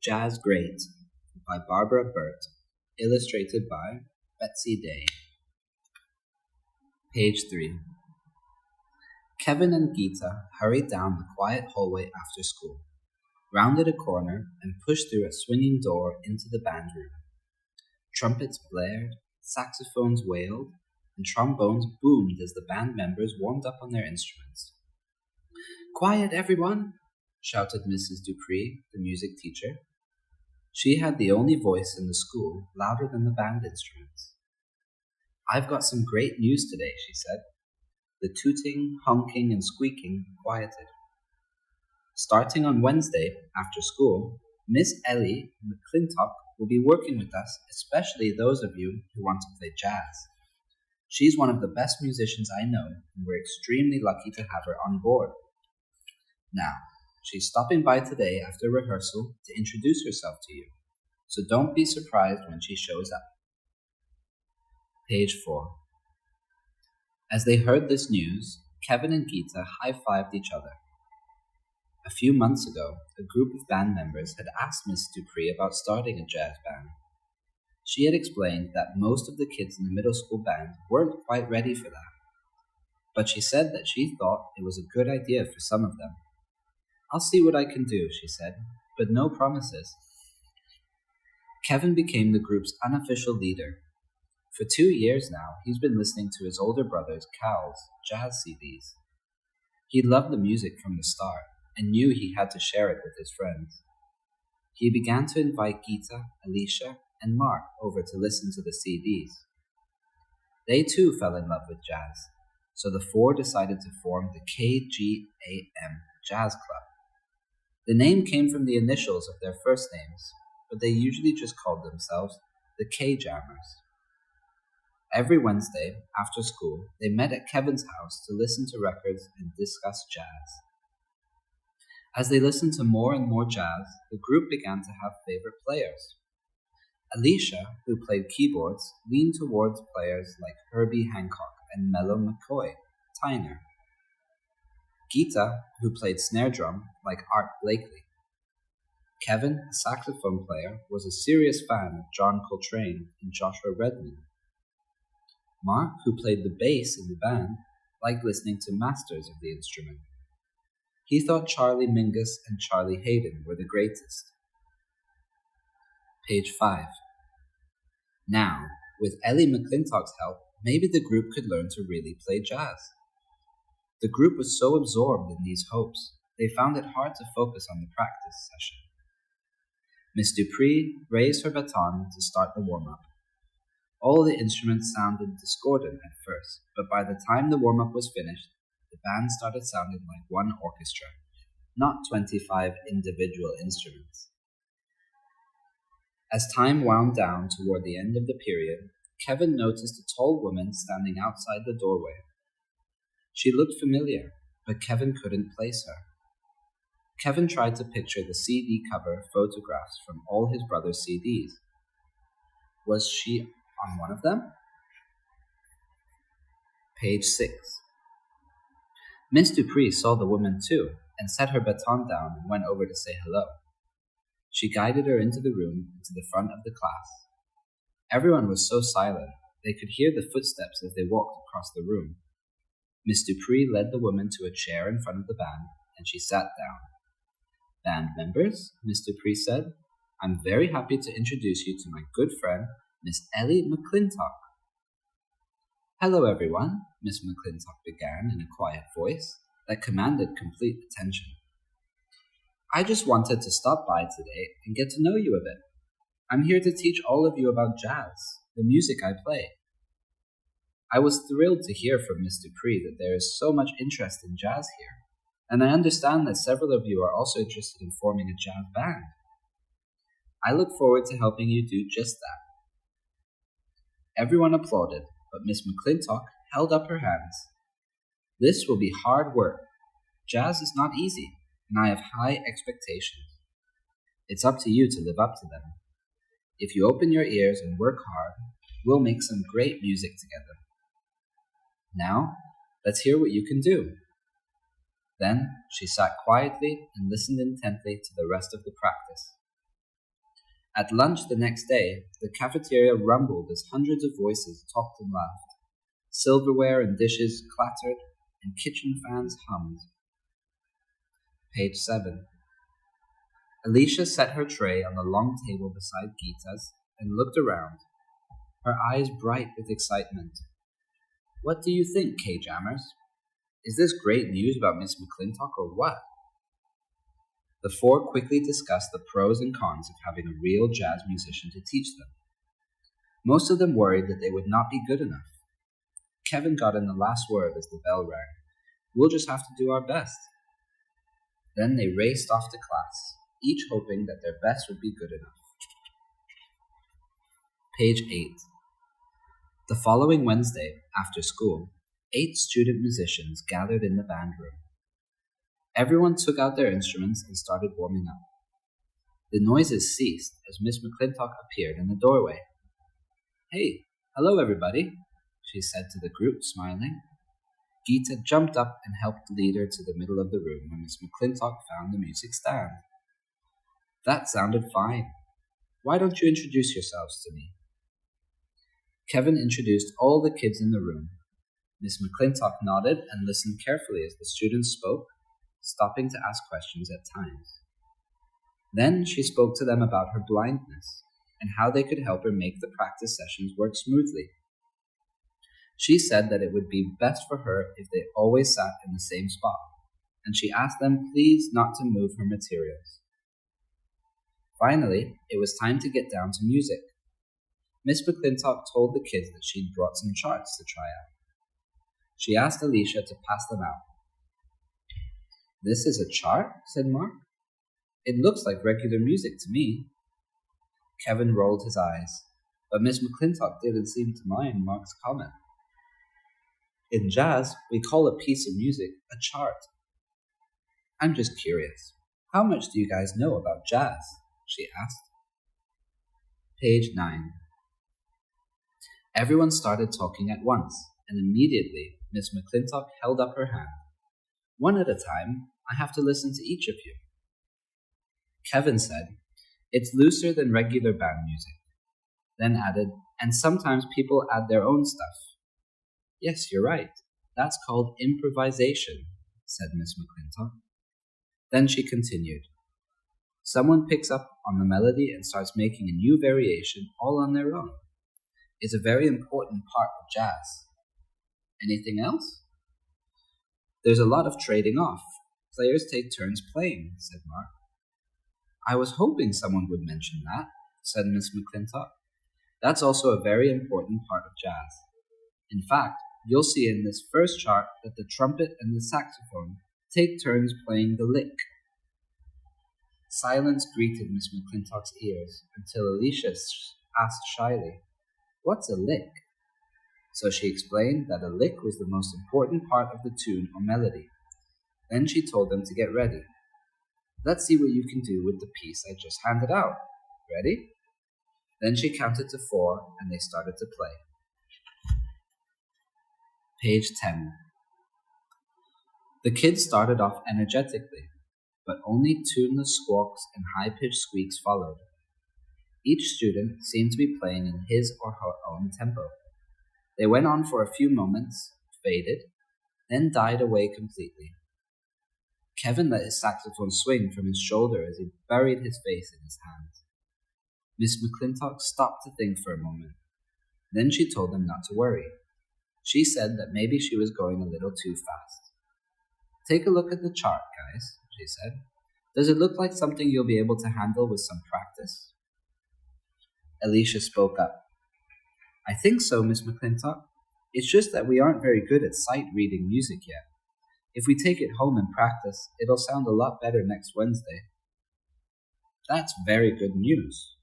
Jazz Great by Barbara Burt, illustrated by Betsy Day. Page 3. Kevin and Geeta hurried down the quiet hallway after school, rounded a corner, and pushed through a swinging door into the band room. Trumpets blared, saxophones wailed, and trombones boomed as the band members warmed up on their instruments. "Quiet, everyone!" shouted Mrs. Dupree, the music teacher. She had the only voice in the school louder than the band instruments. "I've got some great news today," she said. The tooting, honking, and squeaking quieted. "Starting on Wednesday, after school, Miss Ellie McClintock will be working with us, especially those of you who want to play jazz. She's one of the best musicians I know, and we're extremely lucky to have her on board. Now, she's stopping by today after rehearsal to introduce herself to you, so don't be surprised when she shows up." Page 4. As they heard this news, Kevin and Geeta high-fived each other. A few months ago, a group of band members had asked Miss Dupree about starting a jazz band. She had explained that most of the kids in the middle school band weren't quite ready for that, but she said that she thought it was a good idea for some of them. "I'll see what I can do," she said, "but no promises." Kevin became the group's unofficial leader. For 2 years now, he's been listening to his older brother's Cal's jazz CDs. He loved the music from the start and knew he had to share it with his friends. He began to invite Geeta, Alicia, and Mark over to listen to the CDs. They too fell in love with jazz, so the four decided to form the KGAM Jazz Club. The name came from the initials of their first names, but they usually just called themselves the K-Jammers. Every Wednesday, after school, they met at Kevin's house to listen to records and discuss jazz. As they listened to more and more jazz, the group began to have favorite players. Alicia, who played keyboards, leaned towards players like Herbie Hancock and Mello McCoy, Tyner. Geeta, who played snare drum, like Art Blakely. Kevin, a saxophone player, was a serious fan of John Coltrane and Joshua Redman. Mark, who played the bass in the band, liked listening to masters of the instrument. He thought Charlie Mingus and Charlie Haydn were the greatest. Page 5. Now, with Ellie McClintock's help, maybe the group could learn to really play jazz. The group was so absorbed in these hopes, they found it hard to focus on the practice session. Miss Dupree raised her baton to start the warm-up. All the instruments sounded discordant at first, but by the time the warm-up was finished, the band started sounding like one orchestra, not 25 individual instruments. As time wound down toward the end of the period, Kevin noticed a tall woman standing outside the doorway. She looked familiar, but Kevin couldn't place her. Kevin tried to picture the CD cover photographs from all his brother's CDs. Was she on one of them? Page 6. Miss Dupree saw the woman too and set her baton down and went over to say hello. She guided her into the room and to the front of the class. Everyone was so silent, they could hear the footsteps as they walked across the room. Miss Dupree led the woman to a chair in front of the band, and she sat down. "Band members," Miss Dupree said, "I'm very happy to introduce you to my good friend, Miss Ellie McClintock." "Hello, everyone," Miss McClintock began in a quiet voice that commanded complete attention. "I just wanted to stop by today and get to know you a bit. I'm here to teach all of you about jazz, the music I play." I was thrilled to hear from Miss Dupree that there is so much interest in jazz here, and I understand that several of you are also interested in forming a jazz band. I look forward to helping you do just that. Everyone applauded, but Miss McClintock held up her hands. "This will be hard work. Jazz is not easy, and I have high expectations. It's up to you to live up to them. If you open your ears and work hard, we'll make some great music together. Now, let's hear what you can do." Then she sat quietly and listened intently to the rest of the practice. At lunch the next day, the cafeteria rumbled as hundreds of voices talked and laughed. Silverware and dishes clattered, and kitchen fans hummed. Page 7. Alicia set her tray on the long table beside Gita's and looked around, her eyes bright with excitement. "What do you think, Kay Jammers? Is this great news about Miss McClintock or what?" The four quickly discussed the pros and cons of having a real jazz musician to teach them. Most of them worried that they would not be good enough. Kevin got in the last word as the bell rang. "We'll just have to do our best." Then they raced off to class, each hoping that their best would be good enough. Page 8. The following Wednesday, after school, 8 student musicians gathered in the band room. Everyone took out their instruments and started warming up. The noises ceased as Miss McClintock appeared in the doorway. "Hey, hello everybody," she said to the group, smiling. Gita jumped up and helped lead her to the middle of the room where Miss McClintock found the music stand. "That sounded fine. Why don't you introduce yourselves to me?" Kevin introduced all the kids in the room. Miss McClintock nodded and listened carefully as the students spoke, stopping to ask questions at times. Then she spoke to them about her blindness and how they could help her make the practice sessions work smoothly. She said that it would be best for her if they always sat in the same spot, and she asked them please not to move her materials. Finally, it was time to get down to music. Miss McClintock told the kids that she'd brought some charts to try out. She asked Alicia to pass them out. "This is a chart?" said Mark. "It looks like regular music to me." Kevin rolled his eyes, but Miss McClintock didn't seem to mind Mark's comment. "In jazz, we call a piece of music a chart." "I'm just curious. How much do you guys know about jazz?" she asked. Page 9. Everyone started talking at once, and immediately Miss McClintock held up her hand. "One at a time, I have to listen to each of you." Kevin said, "It's looser than regular band music," then added, "and sometimes people add their own stuff." "Yes, you're right. That's called improvisation," said Miss McClintock. Then she continued, "Someone picks up on the melody and starts making a new variation all on their own. It's a very important part of jazz." "Anything else?" "There's a lot of trading off. Players take turns playing," said Mark. "I was hoping someone would mention that," said Miss McClintock. "That's also a very important part of jazz. In fact, you'll see in this first chart that the trumpet and the saxophone take turns playing the lick." Silence greeted Miss McClintock's ears until Alicia asked shyly, "What's a lick?" So she explained that a lick was the most important part of the tune or melody. Then she told them to get ready. "Let's see what you can do with the piece I just handed out. Ready?" Then she counted to 4 and they started to play. Page 10. The kids started off energetically, but only tuneless squawks and high-pitched squeaks followed. Each student seemed to be playing in his or her own tempo. They went on for a few moments, faded, then died away completely. Kevin let his saxophone swing from his shoulder as he buried his face in his hands. Miss McClintock stopped to think for a moment. Then she told them not to worry. She said that maybe she was going a little too fast. "Take a look at the chart, guys," she said. "Does it look like something you'll be able to handle with some practice?" Alicia spoke up. "I think so, Miss McClintock. It's just that we aren't very good at sight-reading music yet. If we take it home and practice, it'll sound a lot better next Wednesday." "That's very good news."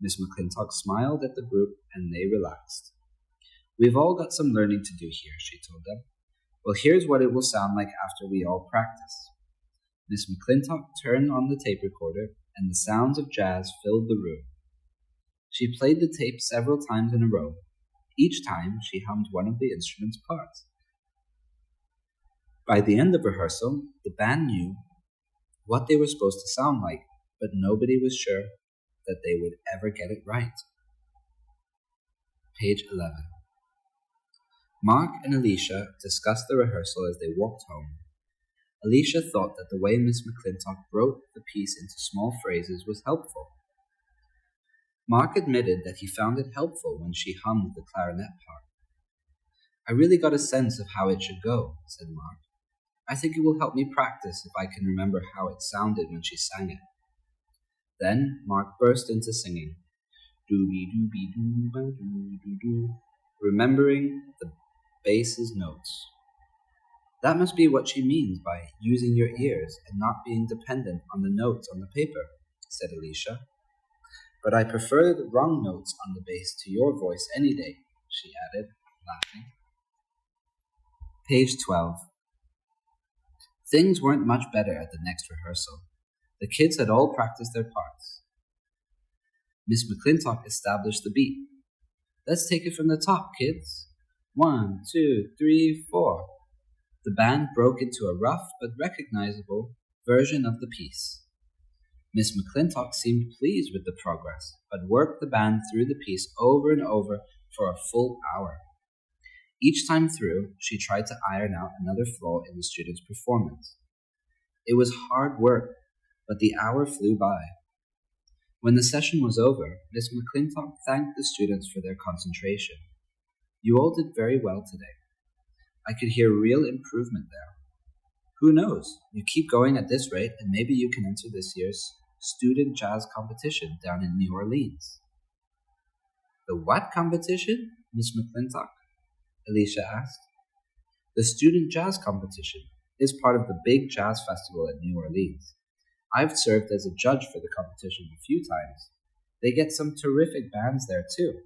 Miss McClintock smiled at the group and they relaxed. "We've all got some learning to do here," she told them. "Well, here's what it will sound like after we all practice." Miss McClintock turned on the tape recorder and the sounds of jazz filled the room. She played the tape several times in a row. Each time she hummed one of the instrument's parts. By the end of rehearsal, the band knew what they were supposed to sound like, but nobody was sure that they would ever get it right. Page 11. Mark and Alicia discussed the rehearsal as they walked home. Alicia thought that the way Miss McClintock broke the piece into small phrases was helpful. Mark admitted that he found it helpful when she hummed the clarinet part. "I really got a sense of how it should go," said Mark. "I think it will help me practice if I can remember how it sounded when she sang it." Then Mark burst into singing, "Dooby-dooby-doo-ba-doo-doo-doo," remembering the bass's notes. "That must be what she means by using your ears and not being dependent on the notes on the paper," said Alicia. "But I prefer the wrong notes on the bass to your voice any day," she added, laughing. Page 12. Things weren't much better at the next rehearsal. The kids had all practiced their parts. Miss McClintock established the beat. "Let's take it from the top, kids. 1, 2, 3, 4. The band broke into a rough but recognizable version of the piece. Miss McClintock seemed pleased with the progress, but worked the band through the piece over and over for a full hour. Each time through, she tried to iron out another flaw in the students' performance. It was hard work, but the hour flew by. When the session was over, Miss McClintock thanked the students for their concentration. "You all did very well today. I could hear real improvement there. Who knows? You keep going at this rate and maybe you can enter this year's student jazz competition down in New Orleans." "The what competition, Miss McClintock?" Alicia asked. "The student jazz competition is part of the big jazz festival at New Orleans. I've served as a judge for the competition a few times. They get some terrific bands there too."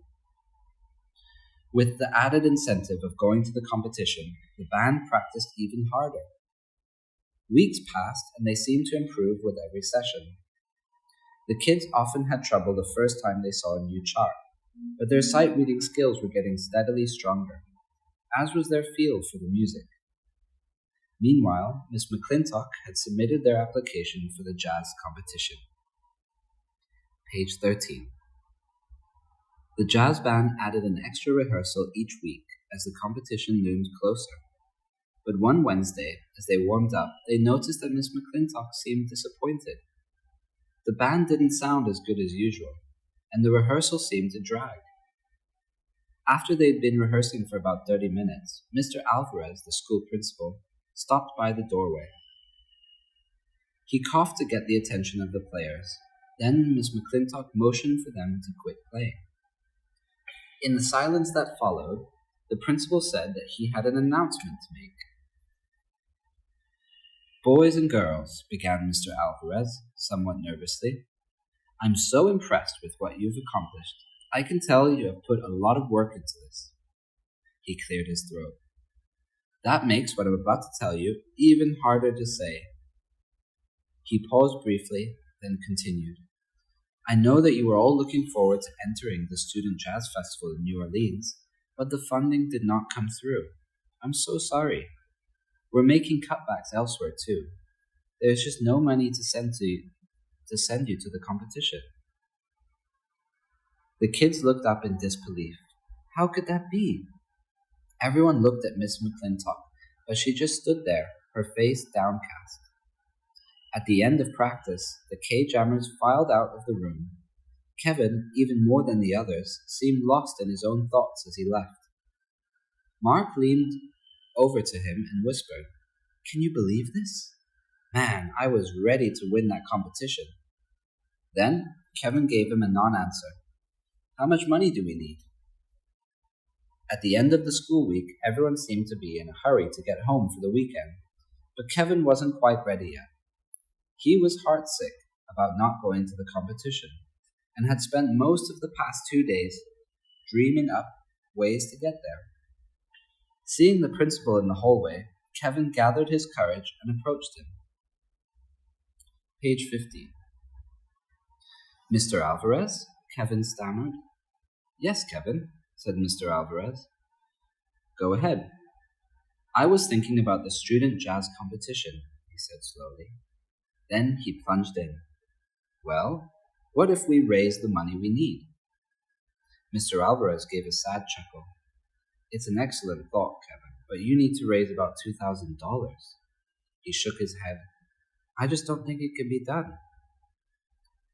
With the added incentive of going to the competition, the band practiced even harder. Weeks passed and they seemed to improve with every session. The kids often had trouble the first time they saw a new chart, but their sight-reading skills were getting steadily stronger, as was their feel for the music. Meanwhile, Miss McClintock had submitted their application for the jazz competition. Page 13. The jazz band added an extra rehearsal each week as the competition loomed closer. But one Wednesday, as they warmed up, they noticed that Miss McClintock seemed disappointed. The band didn't sound as good as usual, and the rehearsal seemed to drag. After they'd been rehearsing for about 30 minutes, Mr. Alvarez, the school principal, stopped by the doorway. He coughed to get the attention of the players. Then Miss McClintock motioned for them to quit playing. In the silence that followed, the principal said that he had an announcement to make. "Boys and girls," began Mr. Alvarez, somewhat nervously, "I'm so impressed with what you've accomplished. I can tell you have put a lot of work into this." He cleared his throat. "That makes what I'm about to tell you even harder to say." He paused briefly, then continued. "I know that you were all looking forward to entering the Student Jazz Festival in New Orleans, but the funding did not come through. I'm so sorry. We're making cutbacks elsewhere too. There's just no money to send you to the competition." The kids looked up in disbelief. How could that be? Everyone looked at Miss McClintock, but she just stood there, her face downcast. At the end of practice, the K-Jammers filed out of the room. Kevin, even more than the others, seemed lost in his own thoughts as he left. Mark leaned over to him and whispered, "Can you believe this? Man, I was ready to win that competition." Then Kevin gave him a non-answer. "How much money do we need?" At the end of the school week, everyone seemed to be in a hurry to get home for the weekend, but Kevin wasn't quite ready yet. He was heartsick about not going to the competition, and had spent most of the past 2 days dreaming up ways to get there. Seeing the principal in the hallway, Kevin gathered his courage and approached him. Page 15. "Mr. Alvarez?" Kevin stammered. "Yes, Kevin," said Mr. Alvarez. "Go ahead." "I was thinking about the student jazz competition," he said slowly. Then he plunged in. "Well?" What if we raise the money we need? Mr. Alvarez gave a sad chuckle. It's an excellent thought, Kevin, but you need to raise about $2,000. He shook his head. I just don't think it can be done.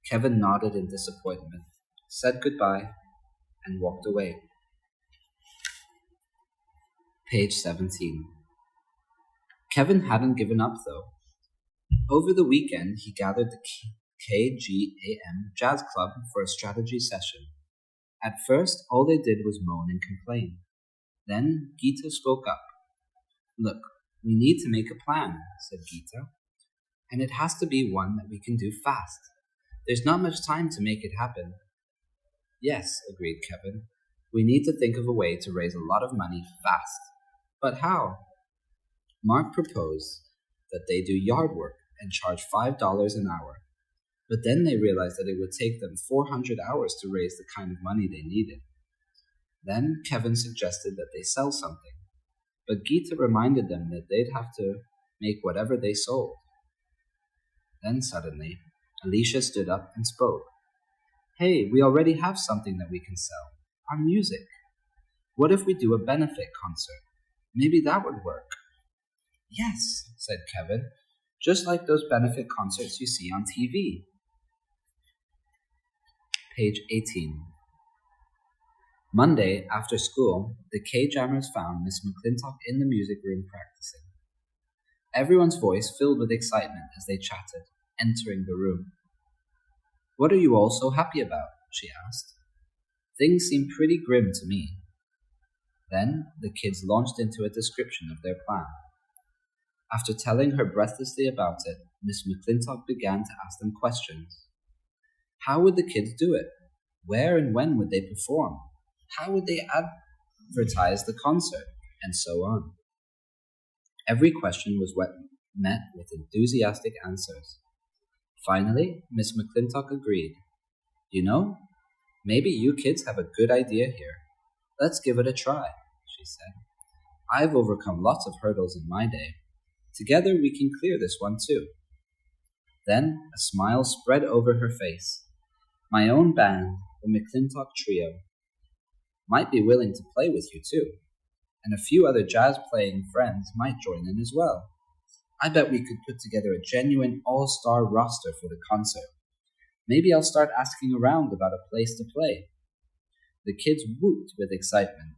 Kevin nodded in disappointment, said goodbye, and walked away. Page 17. Kevin hadn't given up, though. Over the weekend, he gathered the KGAM Jazz Club for a strategy session. At first, all they did was moan and complain. Then Geeta spoke up. Look, we need to make a plan, said Geeta, and it has to be one that we can do fast. There's not much time to make it happen. Yes, agreed Kevin. We need to think of a way to raise a lot of money fast. But how? Mark proposed that they do yard work and charge $5 an hour. But then they realized that it would take them 400 hours to raise the kind of money they needed. Then Kevin suggested that they sell something, but Geeta reminded them that they'd have to make whatever they sold. Then suddenly, Alicia stood up and spoke. Hey, we already have something that we can sell, our music. What if we do a benefit concert? Maybe that would work. Yes, said Kevin, just like those benefit concerts you see on TV. Page 18. Monday, after school, the K-Jammers found Miss McClintock in the music room practicing. Everyone's voice filled with excitement as they chatted, entering the room. What are you all so happy about? She asked. Things seem pretty grim to me. Then the kids launched into a description of their plan. After telling her breathlessly about it, Miss McClintock began to ask them questions. How would the kids do it? Where and when would they perform? How would they advertise the concert? And so on. Every question was met with enthusiastic answers. Finally, Miss McClintock agreed. You know, maybe you kids have a good idea here. Let's give it a try, she said. I've overcome lots of hurdles in my day. Together we can clear this one too. Then a smile spread over her face. My own band, the McClintock Trio, might be willing to play with you too, and a few other jazz-playing friends might join in as well. I bet we could put together a genuine all-star roster for the concert. Maybe I'll start asking around about a place to play. The kids whooped with excitement.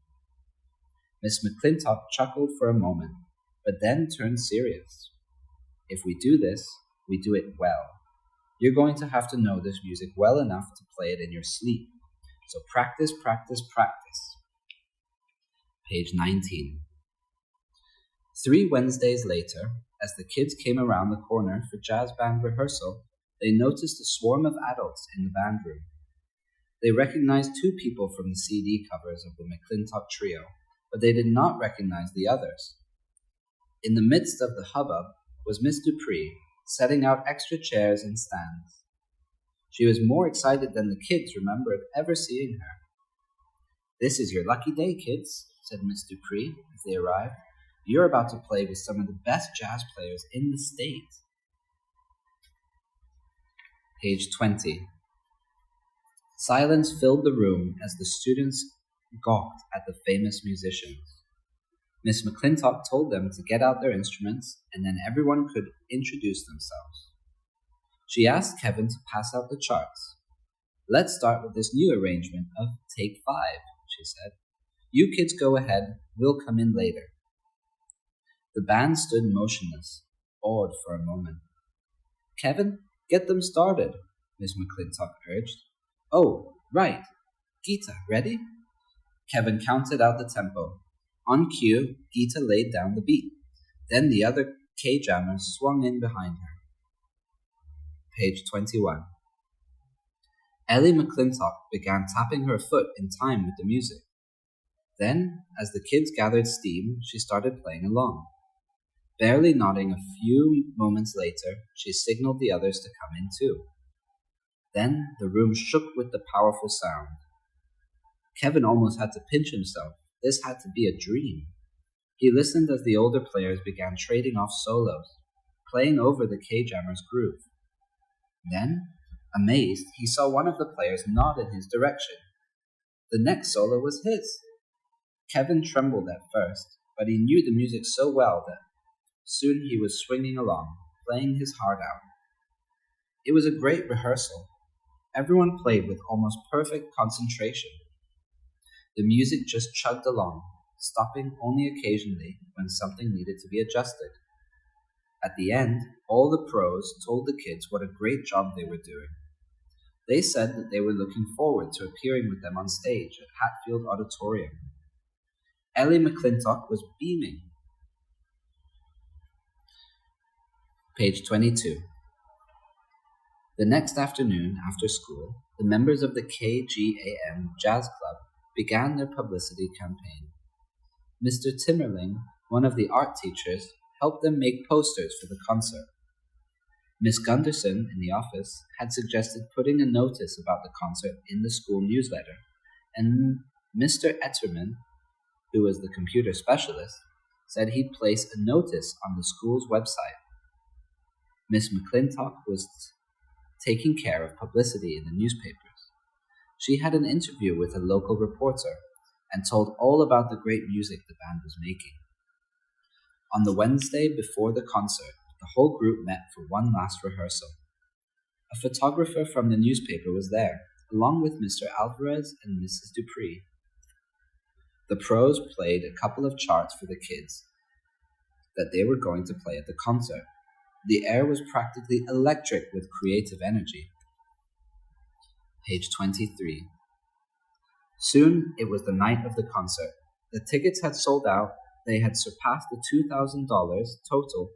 Miss McClintock chuckled for a moment, but then turned serious. If we do this, we do it well. You're going to have to know this music well enough to play it in your sleep. So practice, practice, practice. Page 19. 3 Wednesdays later, as the kids came around the corner for jazz band rehearsal, they noticed a swarm of adults in the band room. They recognized 2 people from the CD covers of the McClintock Trio, but they did not recognize the others. In the midst of the hubbub was Miss Dupree, setting out extra chairs and stands. She was more excited than the kids remembered ever seeing her. This is your lucky day, kids, said Miss Dupree as they arrived. You're about to play with some of the best jazz players in the state. Page 20. Silence filled the room as the students gawked at the famous musicians. Miss McClintock told them to get out their instruments, and then everyone could introduce themselves. She asked Kevin to pass out the charts. Let's start with this new arrangement of Take 5, she said. You kids go ahead, we'll come in later. The band stood motionless, awed for a moment. Kevin, get them started, Miss McClintock urged. Oh, right. Geeta, ready? Kevin counted out the tempo. On cue, Geeta laid down the beat. Then the other K-jammers swung in behind her. Page 21. Ellie McClintock began tapping her foot in time with the music. Then, as the kids gathered steam, she started playing along. Barely nodding a few moments later, she signaled the others to come in too. Then the room shook with the powerful sound. Kevin almost had to pinch himself. This had to be a dream. He listened as the older players began trading off solos, playing over the K-Jammers' groove. Then, Amazed, he saw one of the players nod in his direction. The next solo was his. Kevin trembled at first, but he knew the music so well that soon he was swinging along, playing his heart out. It was a great rehearsal. Everyone played with almost perfect concentration. The music just chugged along, stopping only occasionally when something needed to be adjusted. At the end, all the pros told the kids what a great job they were doing. They said that they were looking forward to appearing with them on stage at Hatfield Auditorium. Ellie McClintock was beaming. Page 22. The next afternoon, after school, the members of the KGAM Jazz Club began their publicity campaign. Mr. Timmerling, one of the art teachers, helped them make posters for the concert. Miss Gunderson, in the office, had suggested putting a notice about the concert in the school newsletter, and Mr. Etterman, who was the computer specialist, said he'd place a notice on the school's website. Miss McClintock was taking care of publicity in the newspapers. She had an interview with a local reporter and told all about the great music the band was making. On the Wednesday before the concert, the whole group met for one last rehearsal. A photographer from the newspaper was there, along with Mr. Alvarez and Mrs. Dupree. The pros played a couple of charts for the kids that they were going to play at the concert. The air was practically electric with creative energy. Page 23. Soon it was the night of the concert. The tickets had sold out. They had surpassed the $2,000 total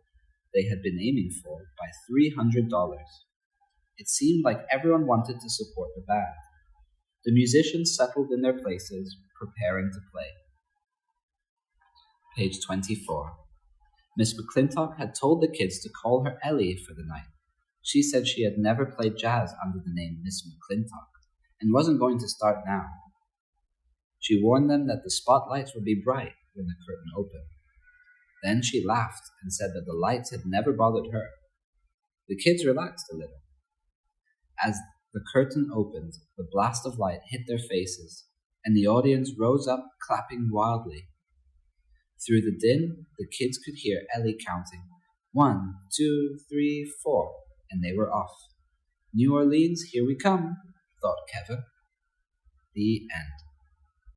they had been aiming for by $300. It seemed like everyone wanted to support the band. The musicians settled in their places, preparing to play. Page 24. Miss McClintock had told the kids to call her Ellie for the night. She said she had never played jazz under the name Miss McClintock and wasn't going to start now. She warned them that the spotlights would be bright when the curtain opened. Then she laughed and said that the lights had never bothered her. The kids relaxed a little. As the curtain opened, the blast of light hit their faces, and the audience rose up, clapping wildly. Through the din, the kids could hear Ellie counting, 1, 2, 3, 4, and they were off. New Orleans, here we come, thought Kevin. The end.